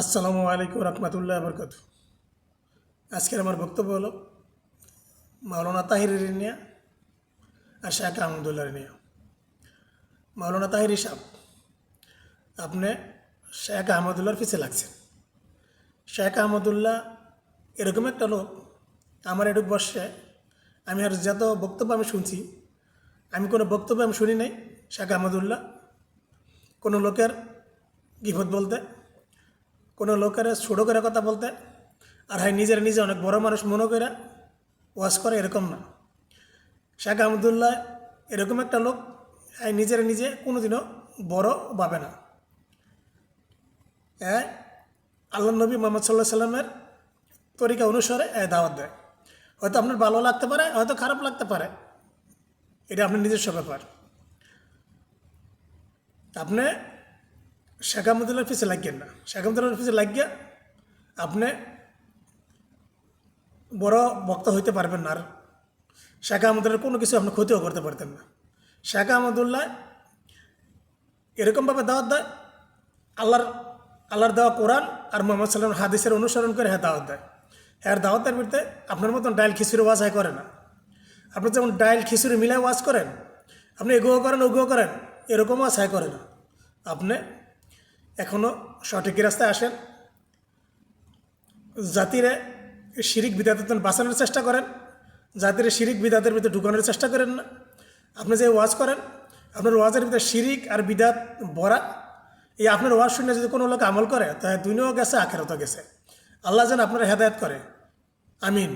আসসালামু আলাইকুম রহমতুল্লাহ বরকাত। আজকের আমার বক্তব্য হলো মাওলানা তাহিরের নিয়ে আর শেখ আহমদুল্লাহর নিয়ে। মাওলানা তাহিরি সাহেব, আপনি শেখ আহমদুল্লাহর পিছে লাগছেন। শেখ আহমদুল্লাহ এরকম একটা লোক, আমার এটুক বর্ষে আমি আর যত বক্তব্য আমি শুনছি, আমি কোনো বক্তব্য আমি শুনি নাই শেখ আহমদুল্লাহ কোনো লোকের গিফত বলতে, কোনো লোকের ছোটো করে কথা বলতে, আর হয় নিজের নিজে অনেক বড় মানুষ মনে করে ওয়াজ করে, এরকম না। শেখ আহমদুল্লাহ এরকম একটা লোক, নিজের নিজে কোনোদিনও বড় ভাবে না। আল্লাহ নবী মোহাম্মদ সাল্লাহ সাল্লামের তরিকা অনুসারে দাওয়াত দেয়। হয়তো আপনার ভালো লাগতে পারে, হয়তো খারাপ লাগতে পারে, এটা আপনার নিজস্ব ব্যাপার। আপনি শেখ আহমদুল্লাহর পিছিয়ে লাগবেন না। শেখ আহমদুল্লাহর পিছিয়ে লাগিয়ে আপনি বড় বক্তা হইতে পারবেন না, আর শেখ আহমদুল্লাহর কোনো কিছু আপনি ক্ষতিও করতে পারতেন না। শেখ আহমদুল্লাহ এরকমভাবে দাওয়াত দেয়, আল্লাহর দেওয়া কোরআন আর মোহাম্মদ সাল্লাম হাদিসের অনুসরণ করে দাওয়াত দেয়। দাওয়াতের ভিতরে আপনার মতন ডাইল খিচুড়ি ওয়াজ করে না। আপনি যেমন ডাইল খিচুড়ি মিলাই ওয়াজ করেন, আপনি এগুলো করেন ওগুলো করেন, এরকম ওয়াজ করে না। আপনি এখনও সঠিক রাস্তায় আসেন, জাতিরে শিরিক বিদাতের বাঁচানোর চেষ্টা করেন, জাতির শিরিক বিদাতের ভিতরে ঢুকানোর চেষ্টা করেন না। আপনি যে ওয়াজ করেন, আপনার ওয়াজের ভিতরে শিরিক আর বিদাত ভরা। এই আপনার ওয়াজ শুনে যদি কোনো লোক আমল করে, তাহলে দুনিয়াও গেছে, আখেরাতও গেছে। আল্লাহ যেন আপনার হেদায়েত করে, আমিন।